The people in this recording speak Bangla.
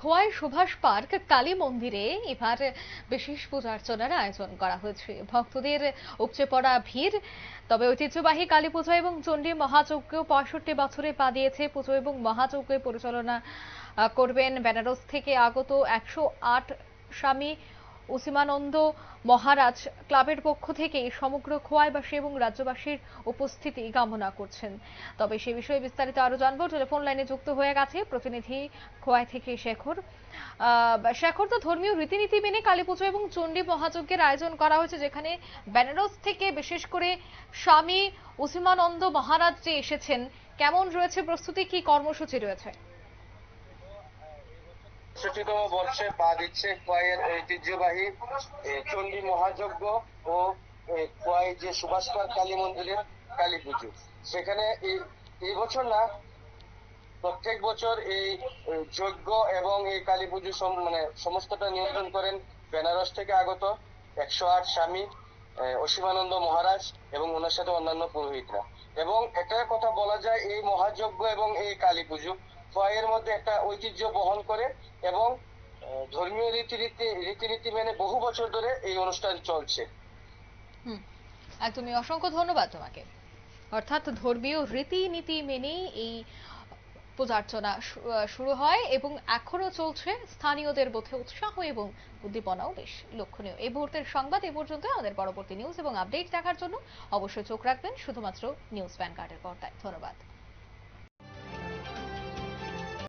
খোয়াই সুভাষ পার্ক কালী মন্দিরে এবার বিশেষ পূজা অর্চনার আয়োজন করা হয়েছে। ভক্তদের উপচে পড়া ভিড়। তবে ঐতিহ্যবাহী কালী পূজা এবং চণ্ডী মহাযজ্ঞ ৬৫ বছরে পা দিয়েছে। পুজো এবং মহাযজ্ঞের পরিচালনা করবেন বেনারস থেকে আগত ১০৮ স্বামী উসিমানন্দ মহারাজ। ক্লাবের পক্ষ থেকে সমগ্র খোয়াইবাসী এবং রাজ্যবাসীর উপস্থিতি কামনা করছেন। তবে সে বিষয়ে বিস্তারিত আরো জানবো, টেলিফোন লাইনে যুক্ত হয়ে গেছে প্রতিনিধি খোয়াই থেকে শেখর। শেখর, তো ধর্মীয় রীতিনীতি মেনে কালীপুজো এবং চণ্ডী মহাযজ্ঞের আয়োজন করা হয়েছে, যেখানে বেনারস থেকে বিশেষ করে স্বামী উসিমানন্দ মহারাজ যে এসেছেন, কেমন রয়েছে প্রস্তুতি, কি কর্মসূচি রয়েছে? ৬৫তম বর্ষে পা দিচ্ছে খোয়াইয়ের ঐতিহ্যবাহী চণ্ডী মহাযজ্ঞ ও খোয়াই যে সুভাষ পার্ক কালী মন্দিরের কালী পুজো। সেখানে এই বছর না, প্রত্যেক বছর এই যজ্ঞ এবং এই কালী পুজো সমস্তটা নিয়ন্ত্রণ করেন বেনারস থেকে আগত ১০৮ স্বামী অসীমানন্দ মহারাজ এবং ওনার সাথে অন্যান্য পুরোহিতরা। এবং এটার কথা বলা যায়, এই মহাযজ্ঞ এবং এই কালী পুজো খোয়াইয়ের মধ্যে একটা ঐতিহ্য বহন করে এবং ধর্মীয় রীতিনীতি মেনে বহু বছর ধরে এই অনুষ্ঠান চলছে। একদমই, অসংখ্য ধন্যবাদ তোমাকে। অর্থাৎ ধর্মীয় রীতিনীতি মেনেই এই পূজার্চনা শুরু হয় এবং এখনো চলছে। স্থানীয়দের মধ্যে উৎসাহ এবং উদ্দীপনাও বেশ লক্ষণীয়। এই মুহূর্তের সংবাদ এ পর্যন্ত। আমাদের পরবর্তী নিউজ এবং আপডেট দেখার জন্য অবশ্যই চোখ রাখবেন শুধুমাত্র নিউজ ভ্যানগার্ডের পর্দায়। ধন্যবাদ।